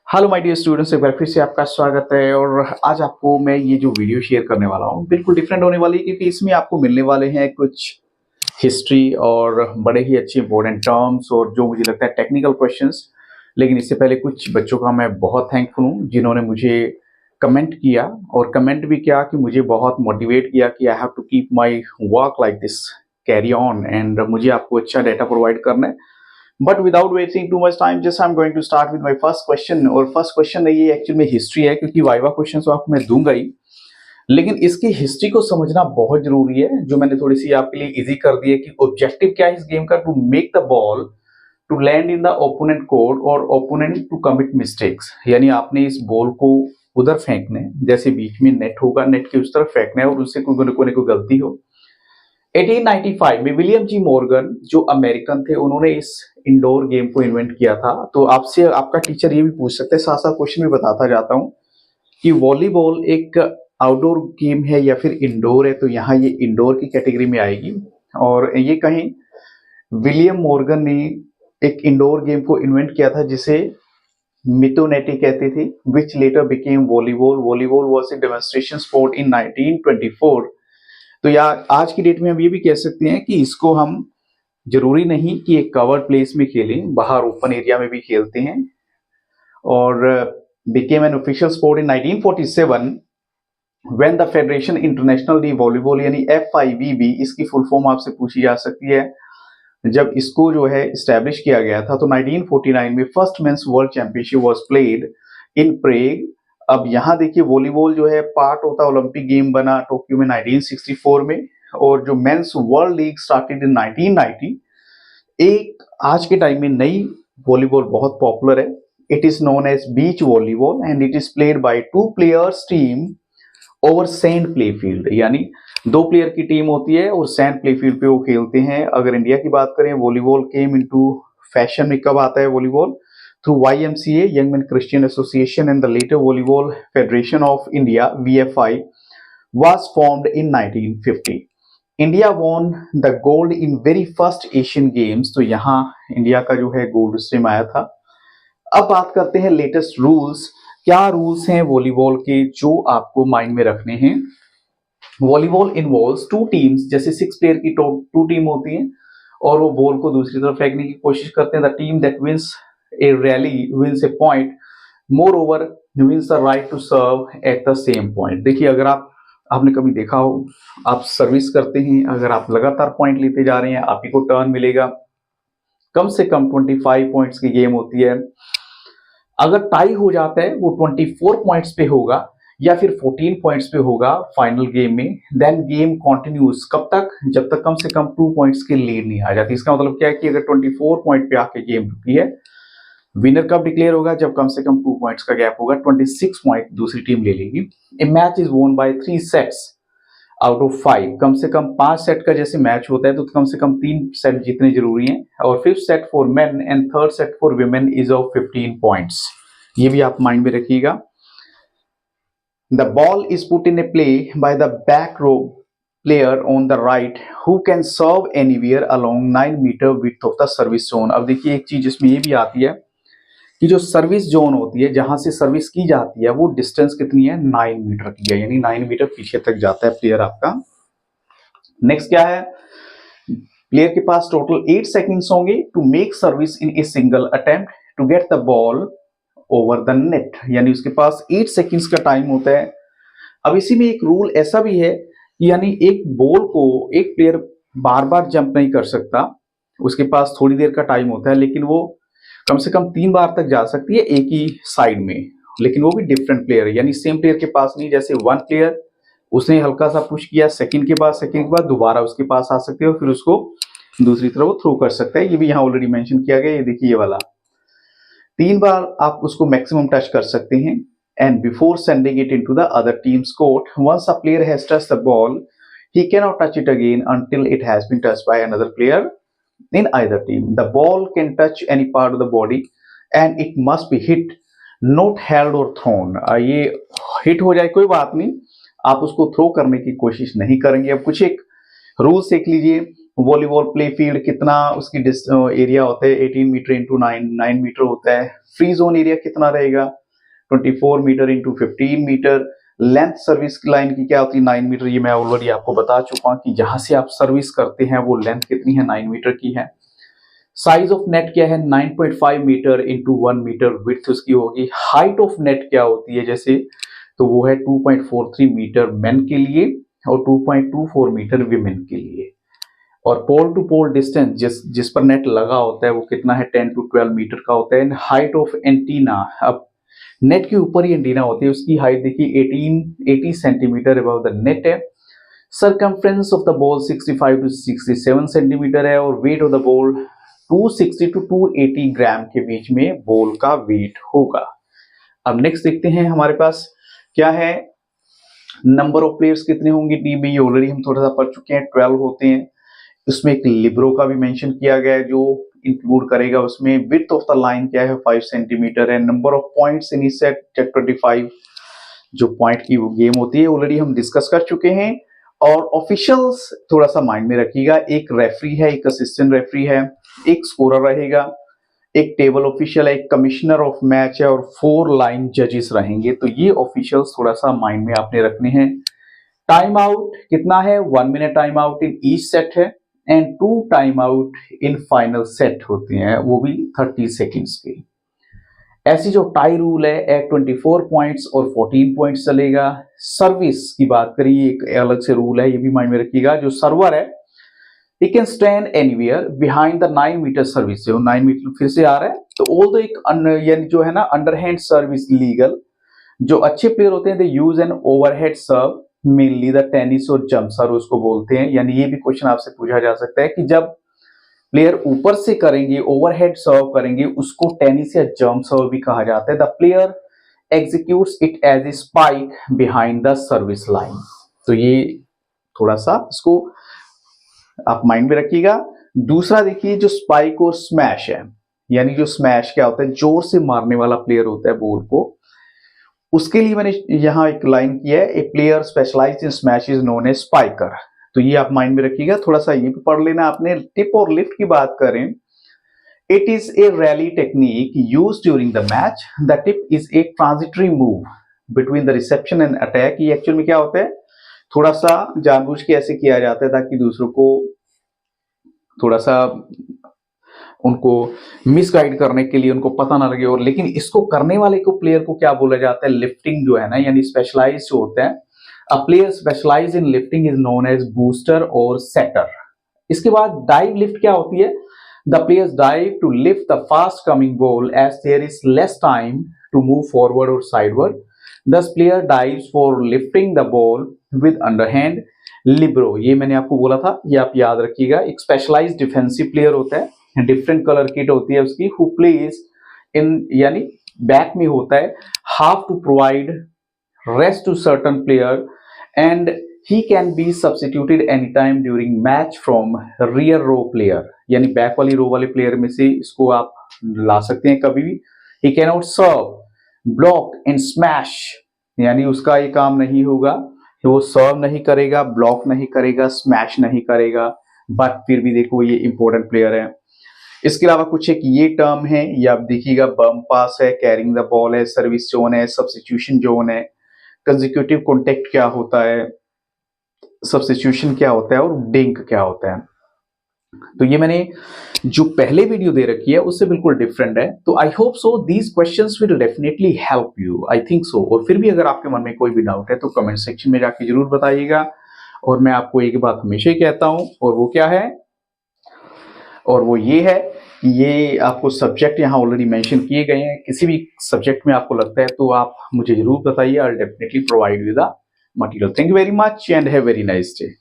Hello my dear students, एक बार फिर से आपका स्वागत है। और आज आपको मैं ये जो वीडियो शेयर करने वाला हूँ बिल्कुल डिफरेंट होने वाली है, क्योंकि इसमें आपको मिलने वाले हैं कुछ हिस्ट्री और बड़े ही अच्छे इंपॉर्टेंट टर्म्स और जो मुझे लगता है टेक्निकल क्वेश्चंस। लेकिन इससे पहले कुछ बच्चों का मैं बहुत थैंकफुल हूँ जिन्होंने मुझे कमेंट किया, और कमेंट भी किया कि मुझे बहुत मोटिवेट किया कि I have to keep my work like this, carry on, and मुझे आपको अच्छा डाटा प्रोवाइड करना है। But without wasting too much time, just I am going to start with my first question. और फर्स्ट क्वेश्चन ये एक्चुअली में history है, क्योंकि वाइवा क्वेश्चन तो आपको मैं दूंगा ही, लेकिन इसकी हिस्ट्री को समझना बहुत जरूरी है। जो मैंने थोड़ी सी आपके लिए इजी कर दी है कि ऑब्जेक्टिव क्या है इस गेम का, to make the ball to land in the opponent court और ओपोनेंट टू कमिट मिस्टेक्स। यानी आपने इस बॉल को उधर फेंकना है, जैसे बीच में नेट होगा, नेट के उस तरफ फेंकना है और उससे कोई गलती हो। 1895 में विलियम जी मॉर्गन जो अमेरिकन थे, उन्होंने इस इंडोर गेम को इन्वेंट किया था। तो आपसे आपका टीचर ये भी पूछ सकते हैं, साथ साथ क्वेश्चन भी बताता जाता हूँ कि वॉलीबॉल एक आउटडोर गेम है या फिर इंडोर है। तो यहाँ ये इंडोर की कैटेगरी में आएगी। और ये कहीं विलियम मॉर्गन ने एक इंडोर गेम को इन्वेंट किया था जिसे मिथोनेटी कहते थे, which later became volleyball. Volleyball was a demonstration sport in 1924। तो यार आज की डेट में हम ये भी कह सकते हैं कि इसको हम जरूरी नहीं कि एक कवर्ड प्लेस में खेलें, बाहर ओपन एरिया में भी खेलते हैं। और became an official sport in 1947 when the federation international D volleyball यानी FIVB, इसकी फुल फॉर्म आपसे पूछी जा सकती है। जब इसको जो है इस्टेब्लिश किया गया था तो 1949 में first men's world championship was played in Prague. अब यहाँ देखिए वॉलीबॉल जो है पार्ट होता ओलंपिक गेम बना टोक्यो में 1964 में। और जो mains world league started in 1990। एक आज के टाइम में नई वॉलीबॉल बहुत पॉपुलर है। It is known as beach volleyball and it is played by 2 players team over sand play field. यानी 2 प्लेयर की टीम होती है और सैंड प्ले फील्ड पे वो खेलते हैं। अगर इंडिया की बात करें, वॉलीबॉल केम इनटू फैशन में कब आता है volleyball? Through YMCA, young man Christian association, and the later volleyball federation of India VFI was formed in 1950. India won the gold in very first Asian games. तो यहाँ India का जो है gold stream आया था। अब बात करते हैं लेटेस्ट रूल्स। क्या रूल्स हैं वॉलीबॉल के जो आपको माइंड में रखने हैं? वॉलीबॉल इन्वॉल्व्स 2 टीम्स, जैसे 6 प्लेयर की 2 टीम होती है और वो बॉल को दूसरी तरफ फेंकने की कोशिश करते हैं। The team that wins a rally wins a point, moreover wins the right to serve at the same point. देखिए, अगर आपने कभी देखा हो, आप सर्विस करते हैं, अगर आप लगातार पॉइंट लेते जा रहे हैं, आप ही को टर्न मिलेगा। कम से कम 25 पॉइंट्स की गेम होती है। अगर टाई हो जाता है वो 24 पॉइंट्स पे होगा या फिर 14 पॉइंट्स पे होगा फाइनल गेम में। देन गेम कंटिन्यूज कब तक? जब तक कम से कम 2 पॉइंट्स की लीड नहीं आ जाती। इसका मतलब क्या है कि अगर 24 पॉइंट पे आके गेम रुकी है, विनर कब डिक्लेयर होगा? जब कम से कम 2 पॉइंट्स का गैप होगा। 26 पॉइंट दूसरी टीम ले लेगी। ए मैच इज वोन बाय 3 सेट्स आउट ऑफ 5। कम से कम 5 सेट का जैसे मैच होता है तो कम से कम 3 सेट जीतने जरूरी हैं। और 5th set for main and 3rd set for women is of 15 points. ये भी आप माइंड में रखिएगा। The ball is put in a play by the back row player on the right who can serve anywhere along 9 meter width of the service zone। अब देखिए एक चीज इसमें ये भी आती है कि जो सर्विस जोन होती है, जहां से सर्विस की जाती है, वो डिस्टेंस कितनी है? 9 मीटर की है, यानी 9 मीटर पीछे तक जाता है प्लेयर आपका। नेक्स्ट क्या है? प्लेयर के पास टोटल 8 सेकंड्स होंगे to make service in a single attempt to get the ball over the net. यानी उसके पास 8 सेकंड्स का टाइम होता है। अब इसी में एक रूल ऐसा भी है, यानी एक बॉल को एक प्लेयर बार बार जंप नहीं कर सकता। उसके पास थोड़ी देर का टाइम होता है, लेकिन वो कम से कम 3 बार तक जा सकती है एक ही साइड में, लेकिन वो भी डिफरेंट प्लेयर, यानी सेम प्लेयर के पास नहीं। जैसे 1 प्लेयर उसने हल्का सा पुश किया, सेकंड के बाद दोबारा उसके पास आ सकते हो, फिर उसको दूसरी तरफ थ्रो कर सकता है। ये भी यहाँ ऑलरेडी मेंशन किया गया है। ये देखिए, ये वाला 3 बार आप उसको मैक्सिमम टच कर सकते हैं। And before sending it into the other team's court, once a player has touched the ball, he cannot touch it again until it has been touched by another player in either team. The ball can touch any part of the body and it must be hit, not held or thrown। ये hit हो जाए कोई बात नहीं, आप उसको throw करने की कोशिश नहीं करेंगे। अब कुछ एक रूल देख लीजिए वॉलीबॉल प्ले फील्ड कितना उसकी एरिया होता है 18 मीटर इंटू 9 मीटर होता है। फ्री जोन एरिया कितना रहेगा 24 metre into 15 metre. Length service line की क्या होती है 9 मीटर, ये मैं ऑलरेडी आपको बता चुका हूं कि जहां से आप सर्विस करते हैं वो लेंथ कितनी है 9 मीटर की है। साइज ऑफ नेट क्या है 9.5 मीटर इंटू 1 मीटर विड्थ उसकी होगी। हाइट ऑफ नेट क्या होती है जैसे, तो वो है 2.43 मीटर मेन के लिए और 2.24 मीटर विमेन के लिए। और पोल टू पोल डिस्टेंस जिस पर नेट लगा होता है वो कितना है 10 to 12 मीटर का होता है। हाइट ऑफ एंटीना, अब नेट के ऊपर ही एंटीना होती है, उसकी हाइट देखिए 80 सेंटीमीटर अबव द नेट है। Circumference of the ball 65 to 67 centimetre है और weight of the ball 260 to 280 ग्राम के बीच में बॉल का वेट होगा। अब नेक्स्ट देखते हैं हमारे पास क्या है, नंबर ऑफ प्लेयर्स कितने होंगे टीम में, ये ऑलरेडी हम थोड़ा सा पढ़ चुके हैं, 12 होते हैं। उसमें एक लिब्रो का भी मेंशन किया गया है जो इंक्लूड करेगा उसमें। विड्थ ऑफ द लाइन क्या है 5 सेंटीमीटर है। नंबर ऑफ पॉइंट्स इन इस सेट 25 जो पॉइंट की वो गेम होती है ऑलरेडी हम डिस्कस कर चुके हैं। और ऑफिशियल्स थोड़ा सा माइंड में रखिएगा, एक रेफरी है, एक असिस्टेंट रेफरी है, एक स्कोरर रहेगा, एक टेबल ऑफिशियल है, एक कमिश्नर ऑफ मैच है और 4 लाइन जजेस रहेंगे। तो ये ऑफिशियल्स थोड़ा सा माइंड में आपने रखने हैं। टाइम आउट कितना है 1 minute time out in each set है and 2 time out in final set होते हैं, वो भी 30 सेकेंड्स के। ऐसी जो टाई रूल है एट 24 पॉइंट्स और 14 पॉइंट्स चलेगा। सर्विस की बात करिए, एक अलग से रूल है, ये भी माइंड में रखिएगा। जो सर्वर है he can stand anywhere behind the 9 metre service, जो 9 मीटर फिर से आ रहा है। तो ऑल्दो एक यानी जो है ना अंडरहैंड सर्विस लीगल, जो अच्छे प्लेयर होते हैं they use an overhead serve, mainly the tennis और जंप सर्व उसको बोलते हैं। यानी ये भी क्वेश्चन आपसे पूछा जा सकता है कि जब प्लेयर ऊपर से करेंगे ओवरहेड सर्व करेंगे उसको टेनिस या जंप सर्व भी कहा जाता है। The player executes it as a spike behind the service line. तो ये थोड़ा सा इसको आप माइंड में रखिएगा। दूसरा देखिए जो स्पाइक और स्मैश है, यानी जो स्मैश क्या होता है जोर से मारने वाला प्लेयर होता है बॉल को, उसके लिए मैंने यहां एक लाइन की है, a player specialized in smash is known as spiker. तो ये आप माइंड में रखिएगा, थोड़ा सा ये भी पढ़ लेना आपने। टिप और लिफ्ट की बात करें, it is a rally technique used during the match. The tip is a transitory move between the reception and attack. ये एक्चुअल में क्या होता है, थोड़ा सा जानबूझ के ऐसे किया जाता है ताकि दूसरों को थोड़ा सा उनको मिसगाइड करने के लिए उनको पता ना लगे। और लेकिन इसको करने वाले को प्लेयर को क्या बोला जाता है, लिफ्टिंग जो है ना, यानी स्पेशलाइज जो होता है। A player specialise in lifting is known as booster और सेटर। इसके बाद डाइव लिफ्ट क्या होती है, the players dive to lift the fast coming ball as there is less time to move forward और sideward. This player dives for lifting the ball with underhand. Libero, ये मैंने आपको बोला था, ये आप याद रखिएगा। एक स्पेशलाइज्ड डिफेंसिव प्लेयर होता है, डिफरेंट कलर किट होती है उसकी, हु प्लेज इन यानी बैक में होता है, half to provide rest to certain player and he can be substituted any time during match from rear row player. यानी बैक वाली रो वाले प्लेयर में से इसको आप ला सकते हैं कभी भी। He can not serve, block and smash, यानी उसका ये काम नहीं होगा, वो सर्व नहीं करेगा, ब्लॉक नहीं करेगा, स्मैश नहीं करेगा, बट फिर भी देखो ये इंपॉर्टेंट प्लेयर है। इसके अलावा कुछ एक ये टर्म है, ये आप देखिएगा, बम पास है, कैरिंग द बॉल है, सर्विस जोन है, सब्स्टिट्यूशन जोन है, कंसेक्यूटिव कॉन्टेक्ट क्या होता है, सब्स्टिट्यूशन क्या होता है और डिंक क्या होता है। तो ये मैंने जो पहले वीडियो दे रखी है उससे बिल्कुल डिफरेंट है। तो I hope so these questions will definitely help you, I think so. और फिर भी अगर आपके मन में कोई भी डाउट है तो कमेंट सेक्शन में जाके जरूर बताइएगा। और मैं आपको एक बात हमेशा ही कहता हूं, और वो क्या है, और वो ये है कि ये आपको सब्जेक्ट यहाँ ऑलरेडी मेंशन किए गए हैं। किसी भी सब्जेक्ट में आपको लगता है तो आप मुझे जरूर बताइए, I will definitely provide you the material. Thank you very much and have very nice day.